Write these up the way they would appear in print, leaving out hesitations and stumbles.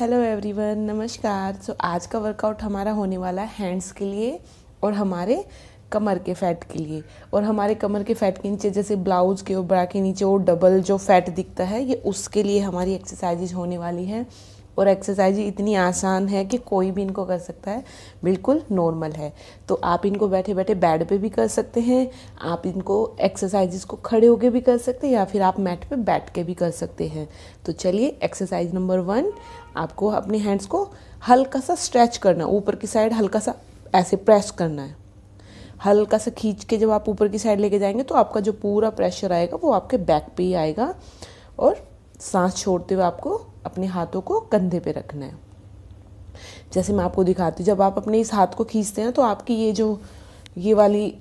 Hello everyone, नमस्कार। आज का वर्कआउट हमारा होने वाला है हैंड्स के लिए और हमारे कमर के फैट के लिए। और हमारे कमर के फैट के नीचे, जैसे ब्लाउज के और ब्रा के नीचे वो डबल जो फैट दिखता है, ये उसके लिए हमारी एक्सरसाइजेज होने वाली है। और एक्सरसाइज इतनी आसान है कि कोई भी इनको कर सकता है, बिल्कुल नॉर्मल है। तो आप इनको बैठे बैठे बेड पे भी कर सकते हैं, आप इनको एक्सरसाइजेस को खड़े होके भी कर सकते हैं, या फिर आप मैट पे बैठ के भी कर सकते हैं। तो चलिए, एक्सरसाइज नंबर 1, आपको अपने हैंड्स को हल्का सा स्ट्रेच करना, ऊपर की साइड हल्का सा ऐसे प्रेस करना है। हल्का सा खींच के जब आप ऊपर की साइड लेके जाएंगे तो आपका जो पूरा प्रेशर आएगा वो आपके बैक पे ही आएगा। और सांस छोड़ते हुए आपको अपने हाथों को कंधे पे रखना है। जैसे मैं आपको दिखाती हूँ, जब आप अपने इस हाथ को खींचते हैं तो आपकी ये वाली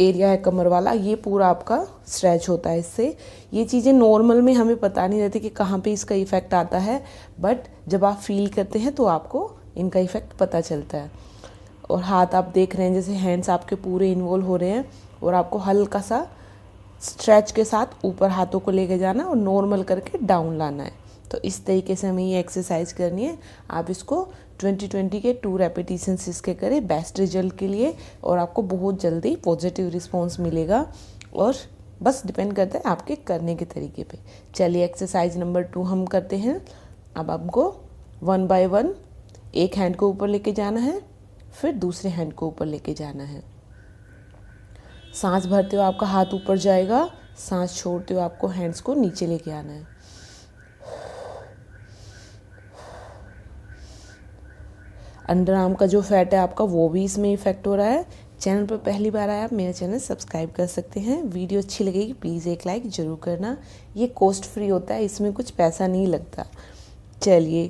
एरिया है कमर वाला, ये पूरा आपका स्ट्रेच होता है इससे। ये चीज़ें नॉर्मल में हमें पता नहीं रहती कि कहाँ पे इसका इफ़ेक्ट आता है, बट जब आप फील करते हैं तो आपको इनका इफ़ेक्ट पता चलता है। और हाथ आप देख रहे हैं, जैसे हैंड्स आपके पूरे इन्वॉल्व हो रहे हैं, और आपको हल्का सा स्ट्रेच के साथ ऊपर हाथों को लेके जाना और नॉर्मल करके डाउन लाना है। तो इस तरीके से हमें ये एक्सरसाइज करनी है। आप इसको 20-20 के 2 रेपिटेशंस इसके करें बेस्ट रिजल्ट के लिए, और आपको बहुत जल्दी पॉजिटिव रिस्पॉन्स मिलेगा। और बस डिपेंड करता है आपके करने के तरीके पे। चलिए, एक्सरसाइज नंबर 2 हम करते हैं। अब आपको 1 बाय 1 एक हैंड को ऊपर लेके जाना है, फिर दूसरे हैंड को ऊपर लेके जाना है। सांस भरते हुए आपका हाथ ऊपर जाएगा, सांस छोड़ते हुए आपको हैंड्स को नीचे लेके आना है। अंडर आर्म का जो फैट है आपका, वो भी इसमें इफेक्ट हो रहा है। चैनल पर पहली बार आए आप, मेरा चैनल सब्सक्राइब कर सकते हैं। वीडियो अच्छी लगेगी प्लीज़ एक लाइक ज़रूर करना। ये कॉस्ट फ्री होता है, इसमें कुछ पैसा नहीं लगता। चलिए,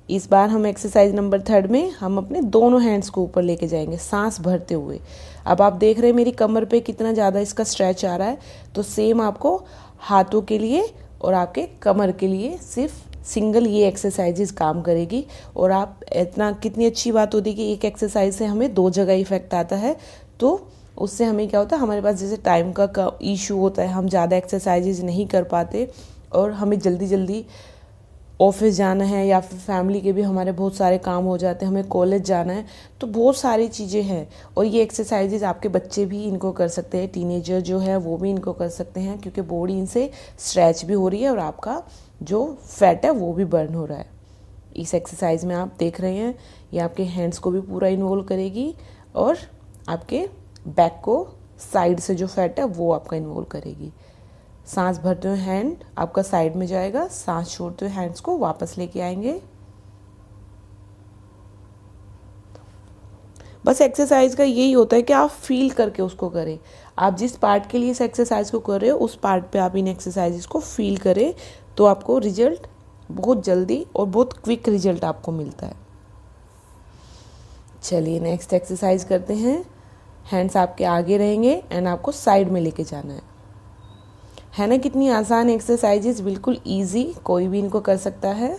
इस बार हम एक्सरसाइज नंबर 3 में हम अपने दोनों हैंड्स को ऊपर लेके जाएंगे सांस भरते हुए। अब आप देख रहे हैं मेरी कमर पे कितना ज़्यादा इसका स्ट्रेच आ रहा है। तो सेम आपको हाथों के लिए और आपके कमर के लिए सिर्फ सिंगल ये एक्सरसाइजेज काम करेगी। और आप इतना, कितनी अच्छी बात होती है कि एक एक्सरसाइज से हमें 2 जगह इफेक्ट आता है। तो उससे हमें क्या होता है, हमारे पास जैसे टाइम का इशू होता है, हम ज़्यादा एक्सरसाइजेज नहीं कर पाते, और हमें जल्दी जल्दी ऑफिस जाना है, या फिर फैमिली के भी हमारे बहुत सारे काम हो जाते हैं, हमें कॉलेज जाना है, तो बहुत सारी चीज़ें हैं। और ये एक्सरसाइजेज आपके बच्चे भी इनको कर सकते हैं, टीनेजर जो है वो भी इनको कर सकते हैं, क्योंकि बॉडी इनसे स्ट्रेच भी हो रही है और आपका जो फैट है वो भी बर्न हो रहा है। इस एक्सरसाइज में आप देख रहे हैं, ये आपके हैंड्स को भी पूरा इन्वॉल्व करेगी, और आपके बैक को, साइड से जो फैट है वो आपका इन्वॉल्व करेगी। सांस भरते हुए हैंड आपका साइड में जाएगा, सांस छोड़ते हुए हैंड्स को वापस लेके आएंगे। बस एक्सरसाइज का यही होता है कि आप फील करके उसको करें। आप जिस पार्ट के लिए इस एक्सरसाइज को कर रहे हो, उस पार्ट पे आप इन एक्सरसाइजेस को फील करें, तो आपको रिजल्ट बहुत जल्दी और बहुत क्विक रिजल्ट आपको मिलता है। चलिए, नेक्स्ट एक्सरसाइज करते हैं। हैंड्स आपके आगे रहेंगे एंड आपको साइड में लेके जाना है ना। कितनी आसान एक्सरसाइजेज, बिल्कुल इजी, कोई भी इनको कर सकता है।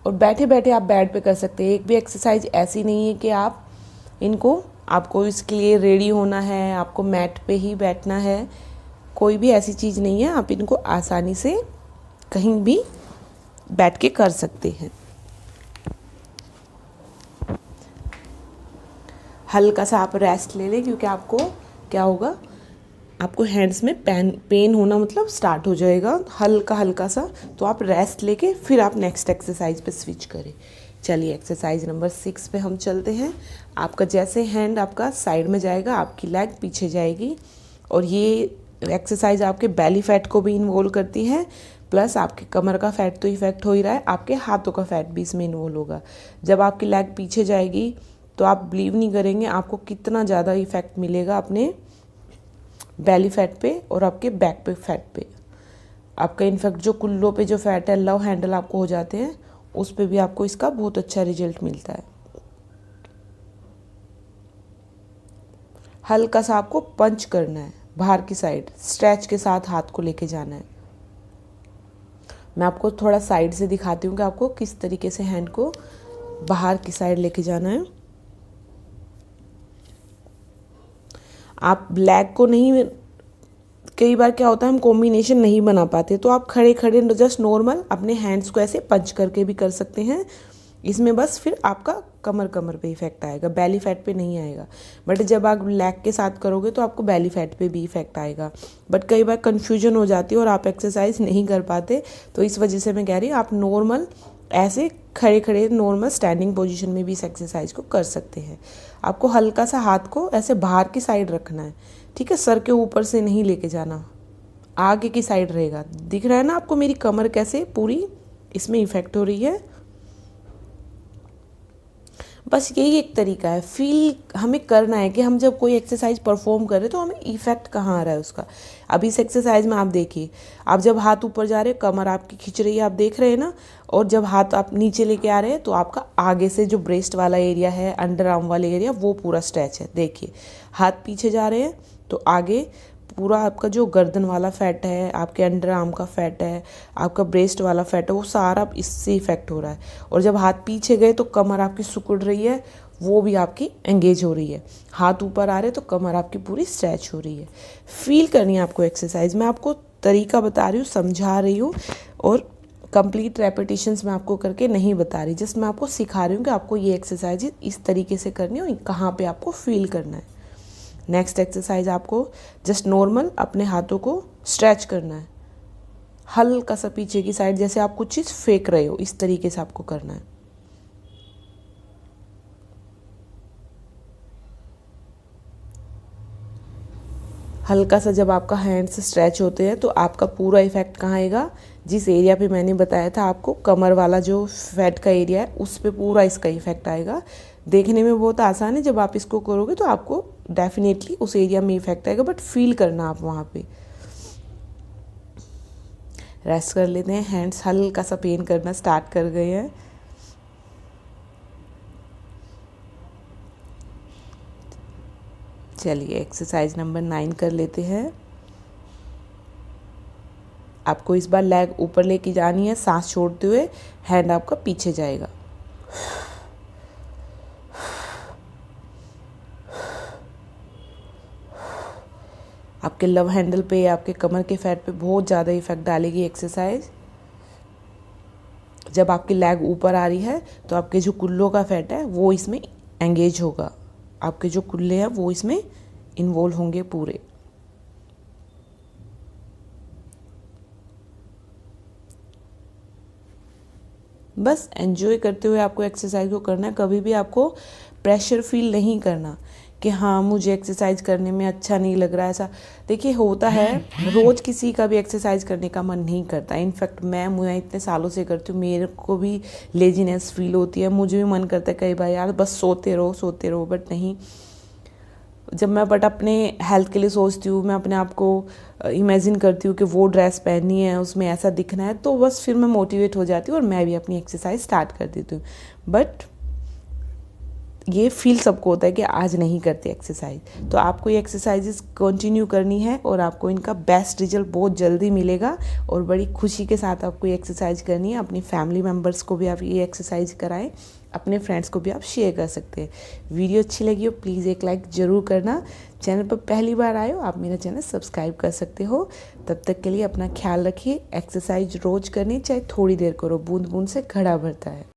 और बैठे बैठे आप बेड पे कर सकते हैं। एक भी एक्सरसाइज ऐसी नहीं है कि आपको इसके लिए रेडी होना है, आपको मैट पे ही बैठना है, कोई भी ऐसी चीज़ नहीं है। आप इनको आसानी से कहीं भी बैठ के कर सकते हैं। हल्का सा आप रेस्ट ले लें, क्योंकि आपको क्या होगा, आपको हैंड्स में पेन होना मतलब स्टार्ट हो जाएगा हल्का हल्का सा। तो आप रेस्ट लेके फिर आप नेक्स्ट एक्सरसाइज पे स्विच करें। चलिए, एक्सरसाइज नंबर 6 पे हम चलते हैं। आपका जैसे हैंड आपका साइड में जाएगा, आपकी लेग पीछे जाएगी। और ये एक्सरसाइज आपके बेली फैट को भी इन्वॉल्व करती है, प्लस आपके कमर का फैट तो इफेक्ट हो ही रहा है, आपके हाथों का फैट भी इसमें इन्वॉल्व होगा। जब आपकी लेग पीछे जाएगी तो आप बिलीव नहीं करेंगे आपको कितना ज़्यादा इफेक्ट मिलेगा अपने बेली फैट पे और आपके बैक पे फैट पे। आपका इनफैक्ट जो कुल्लों पे जो फैट है, लव हैंडल आपको हो जाते हैं, उस पे भी आपको इसका बहुत अच्छा रिजल्ट मिलता है। हल्का सा आपको पंच करना है बाहर की साइड, स्ट्रेच के साथ हाथ को लेके जाना है। मैं आपको थोड़ा साइड से दिखाती हूँ कि आपको किस तरीके से हैंड को बाहर की साइड लेके जाना है। आप लेग को नहीं कई बार क्या होता है हम कॉम्बिनेशन नहीं बना पाते, तो आप खड़े खड़े जस्ट नॉर्मल अपने हैंड्स को ऐसे पंच करके भी कर सकते हैं। इसमें बस फिर आपका कमर पे इफेक्ट आएगा, बेली फैट पे नहीं आएगा। बट जब आप लेग के साथ करोगे तो आपको बेली फैट पे भी इफेक्ट आएगा। बट कई बार कन्फ्यूजन हो जाती है और आप एक्सरसाइज नहीं कर पाते, तो इस वजह से मैं कह रही हूँ आप नॉर्मल ऐसे खड़े खड़े नॉर्मल स्टैंडिंग पोजीशन में भी इस एक्सरसाइज को कर सकते हैं। आपको हल्का सा हाथ को ऐसे बाहर की साइड रखना है, ठीक है, सर के ऊपर से नहीं लेके जाना, आगे की साइड रहेगा। दिख रहा है ना आपको मेरी कमर कैसे पूरी इसमें इफेक्ट हो रही है। बस यही एक तरीका है, फील हमें करना है कि हम जब कोई एक्सरसाइज परफॉर्म कर रहे हैं तो हमें इफेक्ट कहाँ आ रहा है उसका। अब इस एक्सरसाइज में आप देखिए, आप जब हाथ ऊपर जा रहे हैं कमर आपकी खिंच रही है, आप देख रहे हैं ना, और जब हाथ आप नीचे लेके आ रहे हैं तो आपका आगे से जो ब्रेस्ट वाला एरिया है, अंडर आर्म वाला एरिया, वो पूरा स्ट्रेच है। देखिए हाथ पीछे जा रहे हैं तो आगे पूरा आपका जो गर्दन वाला फैट है, आपके अंडर आर्म का फैट है, आपका ब्रेस्ट वाला फैट है, वो सारा इससे इफेक्ट हो रहा है। और जब हाथ पीछे गए तो कमर आपकी सिकुड़ रही है, वो भी आपकी एंगेज हो रही है। हाथ ऊपर आ रहे तो कमर आपकी पूरी स्ट्रेच हो रही है। फील करनी है आपको एक्सरसाइज। मैं आपको तरीका बता रही हूँ, समझा रही हूँ, और कंप्लीट रेपिटेशंस मैं आपको करके नहीं बता रही, जस्ट मैं आपको सिखा रही हूँ कि आपको ये एक्सरसाइज इस तरीके से करनी है और कहाँ पे आपको फील करना है। नेक्स्ट एक्सरसाइज आपको जस्ट नॉर्मल अपने हाथों को स्ट्रेच करना है, हल्का सा पीछे की साइड, जैसे आप कुछ चीज़ फेंक रहे हो, इस तरीके से आपको करना है। हल्का सा जब आपका हैंड्स स्ट्रेच होते हैं तो आपका पूरा इफेक्ट कहाँ आएगा, जिस एरिया पे मैंने बताया था आपको, कमर वाला जो फैट का एरिया है उस पे पूरा इसका इफेक्ट आएगा। देखने में बहुत आसान है, जब आप इसको करोगे तो आपको डेफिनेटली उस एरिया में इफेक्ट आएगा, बट फील करना आप वहाँ पे। रेस्ट कर लेते हैं, हैंड्स हल्का सा पेन करना स्टार्ट कर गए हैं। चलिए एक्सरसाइज नंबर 9 कर लेते हैं। आपको इस बार लेग ऊपर लेके जानी है, सांस छोड़ते हुए हैंड आपका पीछे जाएगा। आपके लव हैंडल पे, आपके कमर के फैट पे बहुत ज़्यादा इफेक्ट डालेगी एक्सरसाइज। जब आपकी लेग ऊपर आ रही है तो आपके जो कुल्लों का फैट है वो इसमें एंगेज होगा, आपके जो कुल्ले हैं वो इसमें इन्वॉल्व होंगे पूरे। बस एंजॉय करते हुए आपको एक्सरसाइज को करना है। कभी भी आपको प्रेशर फील नहीं करना कि हाँ मुझे एक्सरसाइज करने में अच्छा नहीं लग रहा है। ऐसा देखिए होता है, रोज़ किसी का भी एक्सरसाइज करने का मन नहीं करता। इनफैक्ट मैं इतने सालों से करती हूँ, मेरे को भी लेजीनेस फील होती है, मुझे भी मन करता है कई बार यार बस सोते रहो, बट नहीं। जब मैं अपने हेल्थ के लिए सोचती हूँ, मैं अपने आप को इमेजिन करती हूँ कि वो ड्रेस पहननी है, उसमें ऐसा दिखना है, तो बस फिर मैं मोटिवेट हो जाती हूँ और मैं भी अपनी एक्सरसाइज स्टार्ट कर देती हूँ। बट ये फील सबको होता है कि आज नहीं करते एक्सरसाइज, तो आपको ये एक्सरसाइजेस कंटिन्यू करनी है और आपको इनका बेस्ट रिजल्ट बहुत जल्दी मिलेगा और बड़ी खुशी के साथ आपको ये एक्सरसाइज करनी है। अपनी फैमिली मेम्बर्स को भी आप ये एक्सरसाइज कराएं, अपने फ्रेंड्स को भी आप शेयर कर सकते हैं। वीडियो अच्छी लगी हो प्लीज़ एक लाइक ज़रूर करना। चैनल पर पहली बार आए हो आप मेरा चैनल सब्सक्राइब कर सकते हो। तब तक के लिए अपना ख्याल रखिए। एक्सरसाइज रोज़ करनी, चाहे थोड़ी देर करो, बूंद बूंद से घड़ा भरता है।